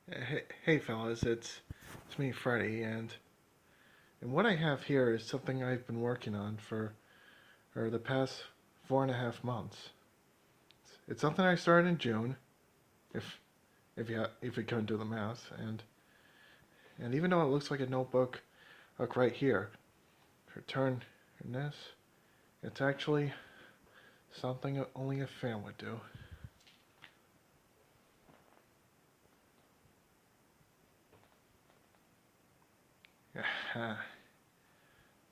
Hey fellas, it's me, Freddy, and what I have here is something I've been working on for the past 4.5 months. It's something I started in June, if if you couldn't do the math, and even though it looks like a notebook, look right here, turn in this, it's actually something only a fan would do.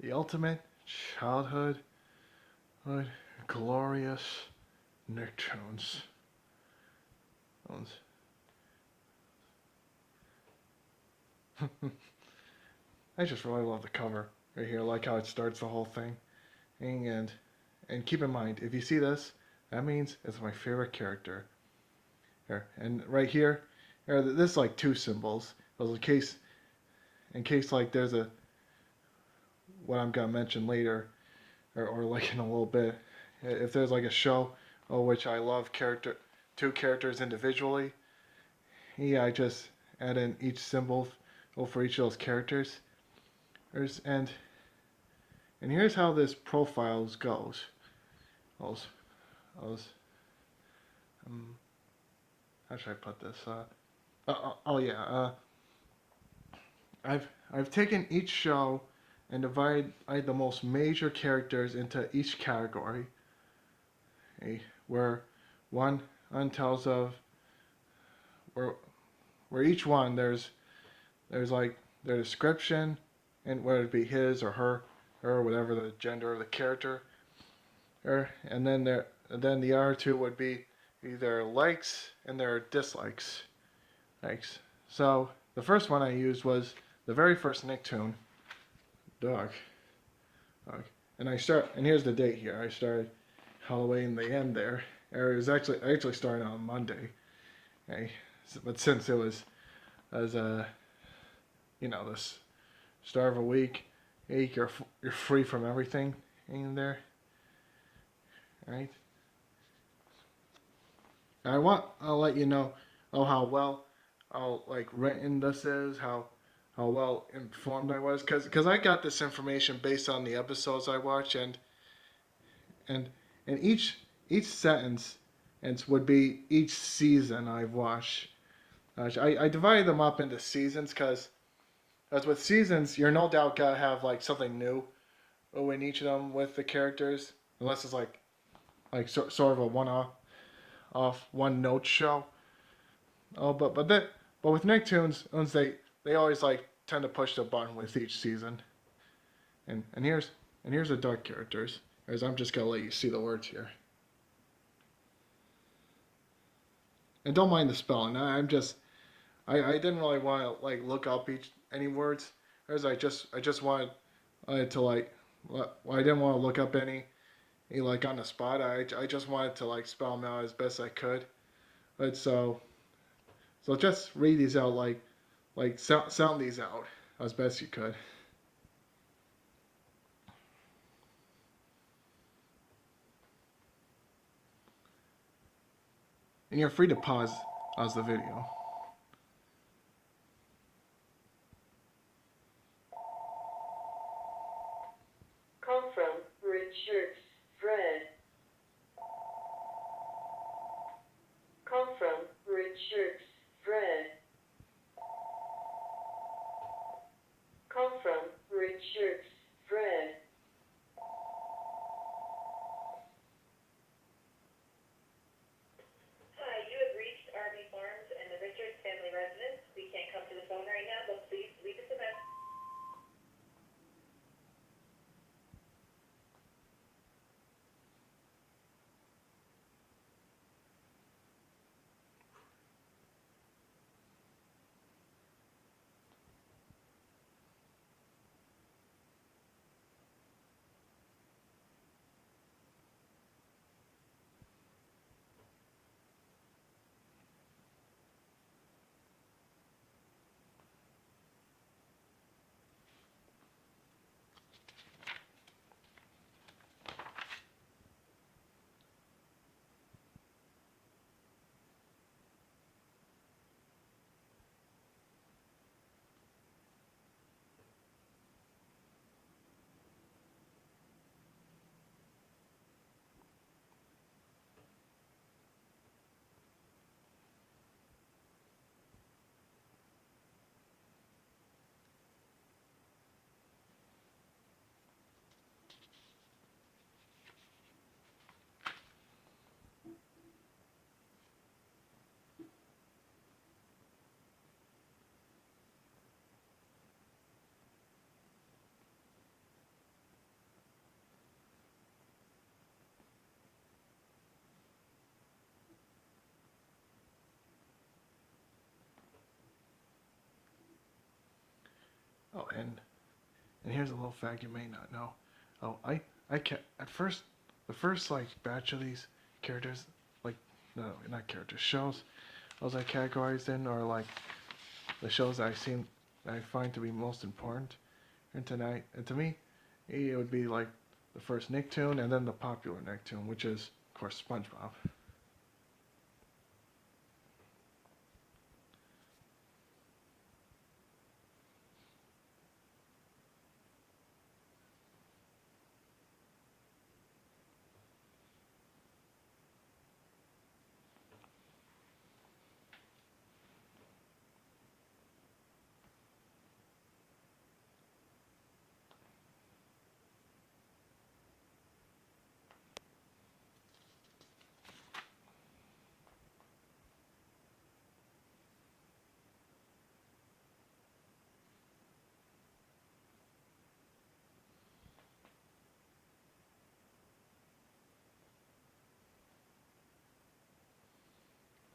The ultimate childhood, glorious Nicktoons. I just really love the cover right here. I like how it starts the whole thing. And and keep in mind, if you see this, that means it's my favorite character. Here and right here, this is like two symbols. In case like there's a what I'm gonna mention later, or like in a little bit, if there's like a show, which I love two characters individually. Yeah, I just add in each symbol, for each of those characters. There's and here's how this profiles goes. Those, those, um, how should I put this? Oh yeah. I've taken each show and divided the most major characters into each category. Where one tells of where where each one there's like their description and whether it be his or her or whatever the gender of the character, and then the other two would be either likes and their dislikes. Likes. So the first one I used was the very first Nicktoon, Dog. Dog. And here's the date here. I started Halloween the end there. Or it was actually starting on Monday. Okay. But since it was as this start of a week, you're free from everything in there, right? I'll let you know how well like written this is, how well informed I was, cause I got this information based on the episodes I watch, and and each sentence and would be each season I've watched. I divided them up into seasons because as with seasons, you're no doubt gotta have like something new in each of them with the characters, unless it's sort of a off one note show. Oh, but with Nicktoons, they always like tend to push the button with each season. And here's the dark characters. As I'm just gonna let you see the words here. And don't mind the spelling. I didn't really want to like look up any words, as I just wanted to like well, I didn't want to look up any like on the spot. I just wanted to like spell them out as best I could. But so just read these out like sound these out as best you could. And you're free to pause the video. Come from Richard's Fred. Come from Richard's Fred. Come from Richard's Fred. Hi, you have reached RV Farms and the Richard And here's a little fact you may not know. Oh, I kept at first the first like batch of these characters, like no, not characters, shows. I was like categorized in, or like the shows that that I find to be most important. And tonight, and to me, it would be like the first Nicktoon, and then the popular Nicktoon, which is of course SpongeBob.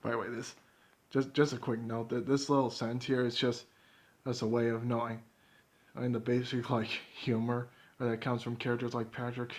By the way, this just a quick note that this little sentence here is just a way of knowing. I mean the basic like humor that comes from characters like Patrick.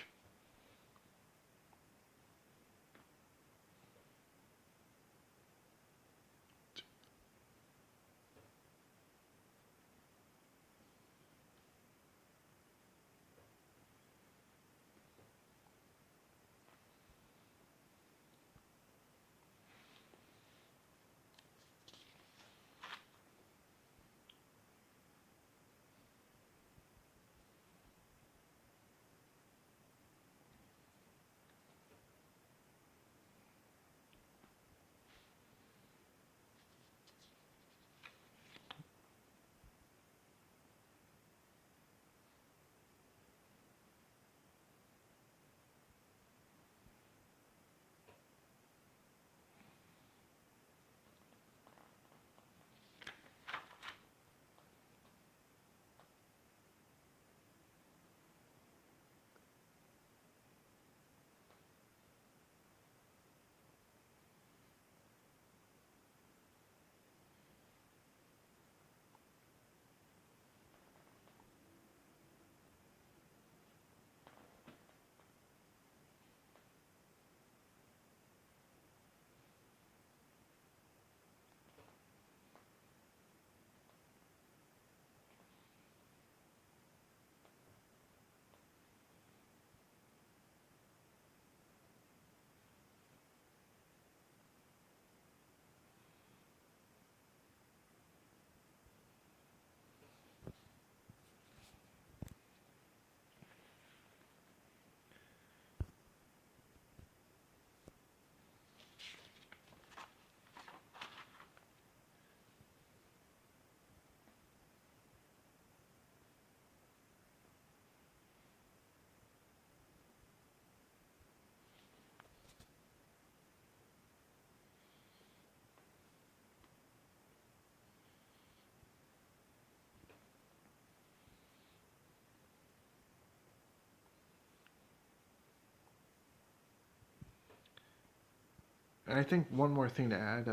And I think one more thing to add.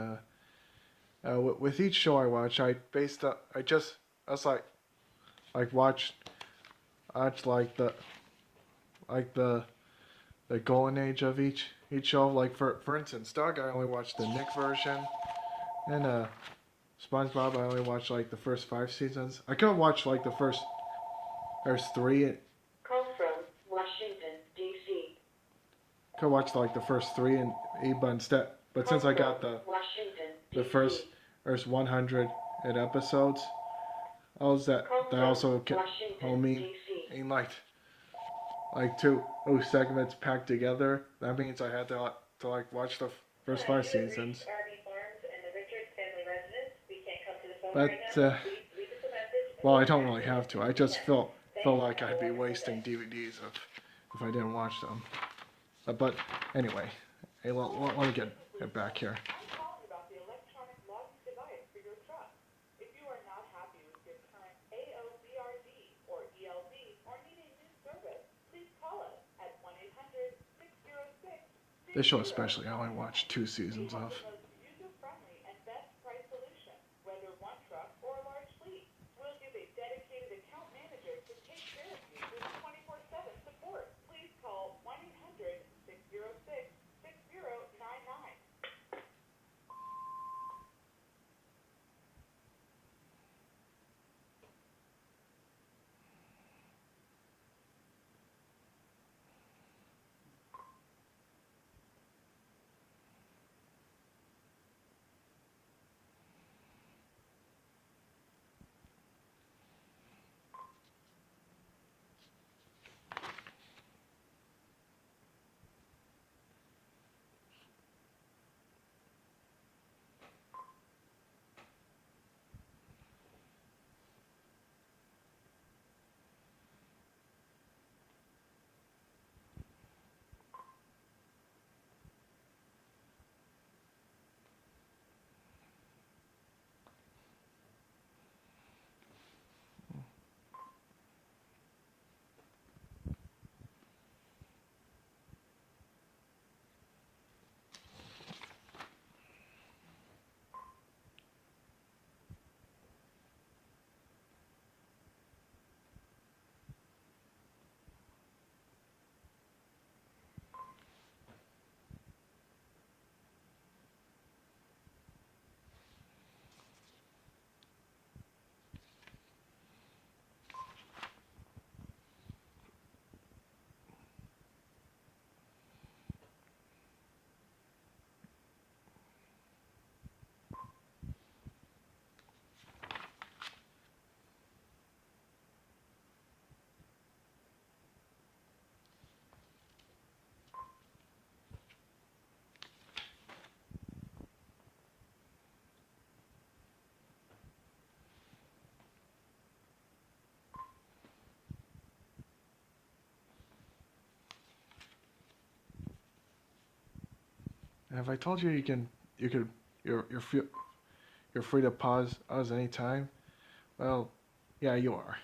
With each show I watch, I was like watch like the golden age of each show. Like for instance, Doug, I only watched the Nick version, and SpongeBob, I only watched like the first 5 seasons. I could have watched like the first three. Call from Washington, D.C. Could have watched like the first three in but instead, but Call since I from got Washington, the D.C. first 100 episodes, I was Call that from also Washington, mean D.C. in like two segments packed together. That means I had to like watch the first Hi, 5 seasons. RV Farms and the Richards family residence. We can't come to the phone But right now. Please leave us a message. well, I don't really have to. I just felt like I'd be wasting DVDs if I didn't watch them. But anyway, hey, let me get back here. I'm calling about the electronic logging device for your truck. If you are not happy with your current AOBRD or ELD or need a new service, please call us at 1-800-606. This show especially, I only watched 2 seasons We have of. the most user-friendly and best price solution, whether one truck or a large fleet. We'll give a dedicated account manager to take care Have I told you you could you're you're free to pause us anytime? Well, yeah, you are.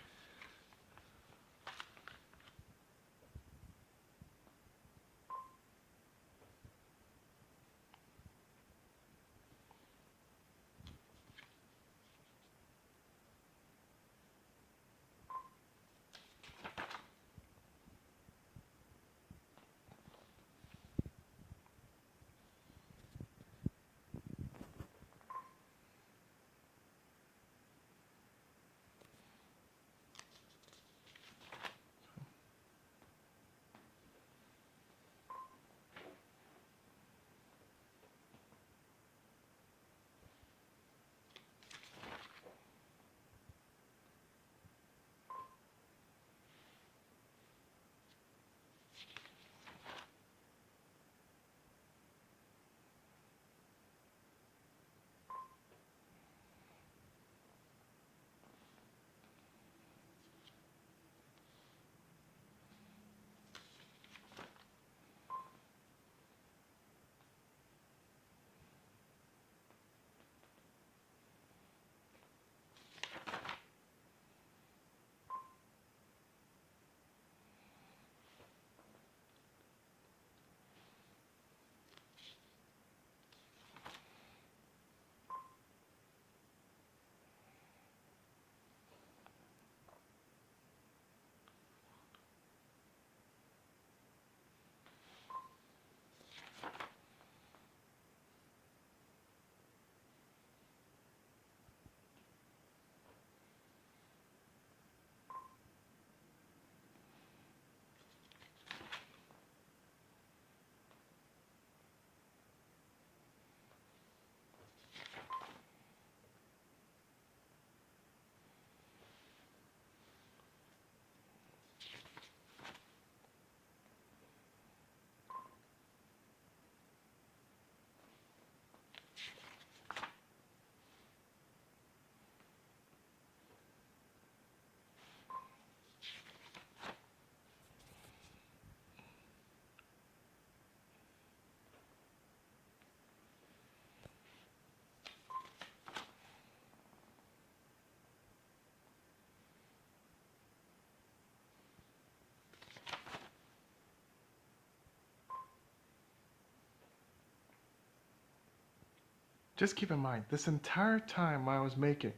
Just keep in mind, this entire time I was making,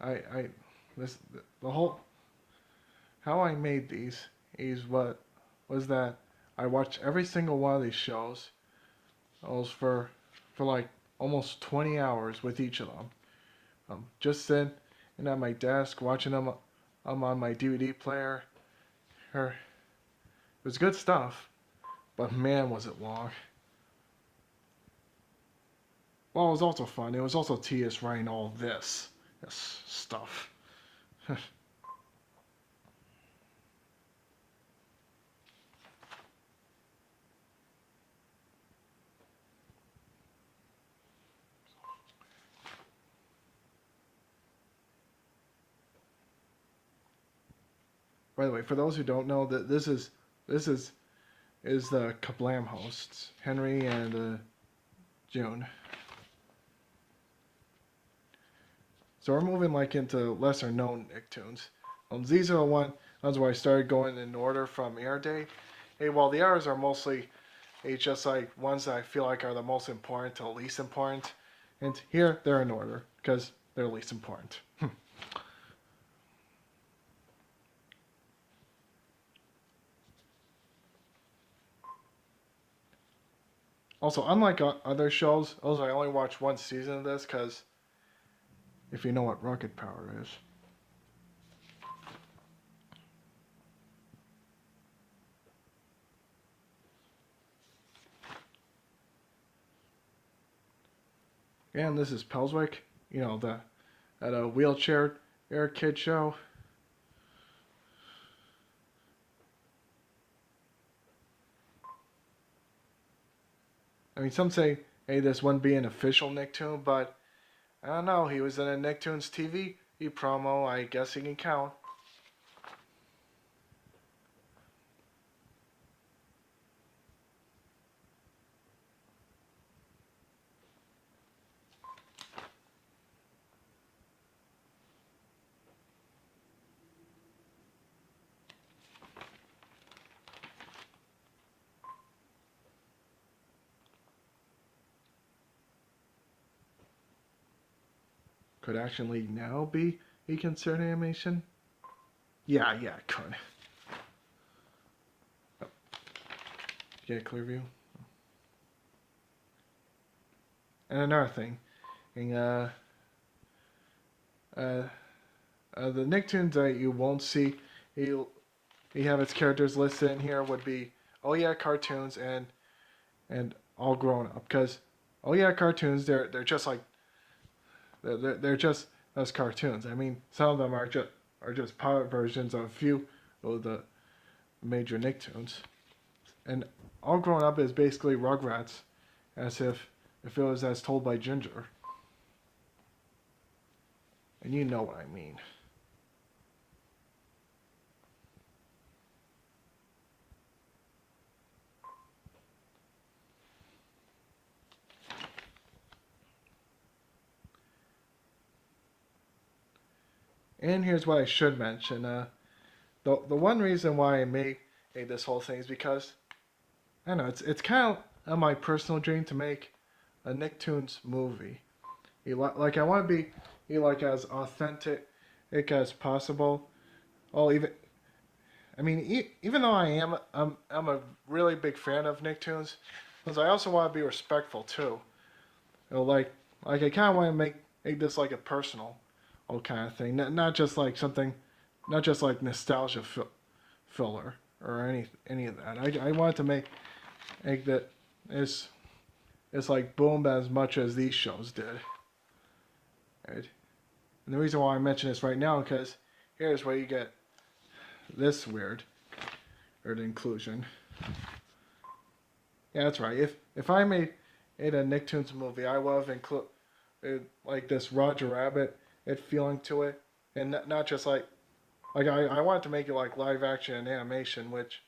I this the whole how I made these is what was that I watched every single one of these shows. I was for like almost 20 hours with each of them. Just sitting at my desk watching them. I'm on my DVD player. Her, it was good stuff, but man, was it long. Well, it was also fun. It was also tedious writing all this stuff. By the way, for those who don't know, that this is the Kablam hosts, Henry and June. So we're moving like into lesser known Nicktoons. These are the ones where I started going in order from air date. Hey, while the hours are mostly just like ones that I feel like are the most important to least important, and here they're in order because they're least important. Also, unlike other shows, also I only watched one season of this because if you know what rocket power is. And this is Pelswick, you know, the at a wheelchair air kid show. I mean, some say, hey, this wouldn't be an official Nicktoon, but I don't know. He was in a Nicktoons TV promo. I guess he can count. could actually now be considered animation. Yeah, it could. Oh, get a clear view. And another thing, the Nicktoons that you won't see, you have its characters listed in here would be Oh Yeah cartoons and all grown up. Because Oh Yeah cartoons, they're just like they're just those cartoons. I mean, some of them are just pilot versions of a few of the major Nicktoons. And All Grown Up is basically Rugrats, as if it was as told by Ginger. And you know what I mean. And here's what I should mention. The one reason why I made this whole thing is because I don't know it's kind of my personal dream to make a Nicktoons movie. Like I want to be like as authentic as possible. Oh, even though I'm a really big fan of Nicktoons, because I also want to be respectful too. Like I kind of want to make this like a personal, kind of thing, not just like something, not just like nostalgia filler or any of that. I wanted to make that it's like boomed as much as these shows did. Right? And the reason why I mention this right now because here's where you get this weird inclusion. Yeah, that's right. If I made it a Nicktoons movie, I would have included like this Roger Rabbit feeling to it, and not just like I wanted to make it like live action and animation, which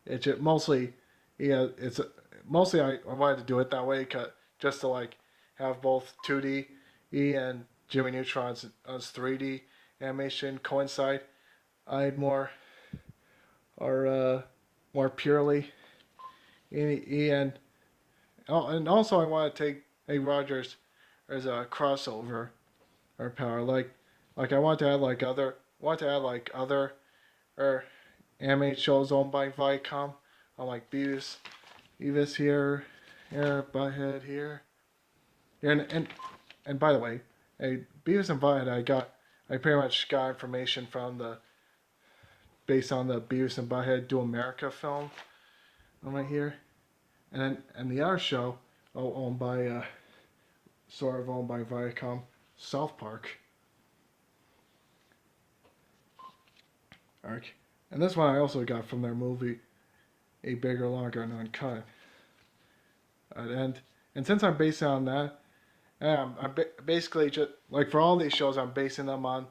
it's mostly it's mostly I wanted to do it that way, just to like have both 2D and Jimmy Neutron's 3D animation coincide. I'd more more purely and also I want to take a Rogers as a crossover or power like I want to add like other or anime shows owned by Viacom. I like Beavis here, Butthead here. And by the way, Beavis and Butthead I pretty much got information from based on the Beavis and Butthead Do America film right here. And the other show owned by sort of owned by Viacom, South Park. Arc. And this one I also got from their movie A Bigger, Longer, and Uncut. And since I'm basing on that, I'm basically just like for all these shows I'm basing them on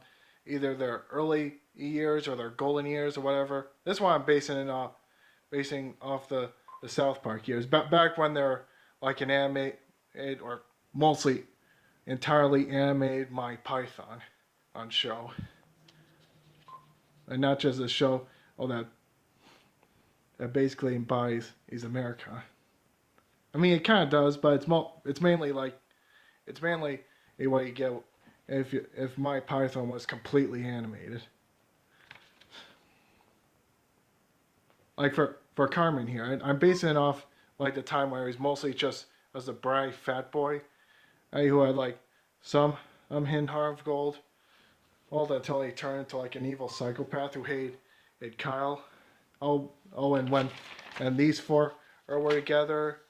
either their early years or their golden years or whatever. This one I'm basing off the South Park years, back when they're like an animated or mostly entirely animated My Python on show, and not just a show that basically embodies America. I mean, it kind of does, but it's mainly what you get if My Python was completely animated. Like for Carmen here, I'm basing it off like the time where he's mostly just as a bright fat boy, who had like some hint of gold, all that until he turned into like an evil psychopath who hated Kyle. And these four were together,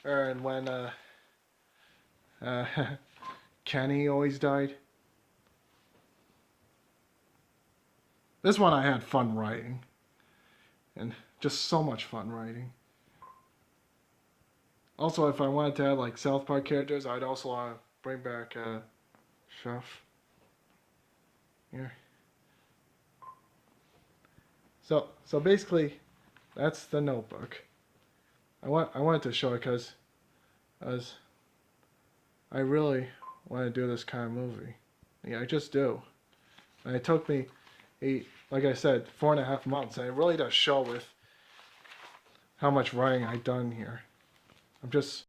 and when Kenny always died. This one I had fun writing, and just so much fun writing. Also, if I wanted to add like South Park characters, I'd also want to bring back Chef here. So basically, that's the Notebook. I wanted to show it because as I really want to do this kind of movie. Yeah, I just do. And it took me, like I said, 4.5 months, and it really does show with how much writing I've done here. I'm just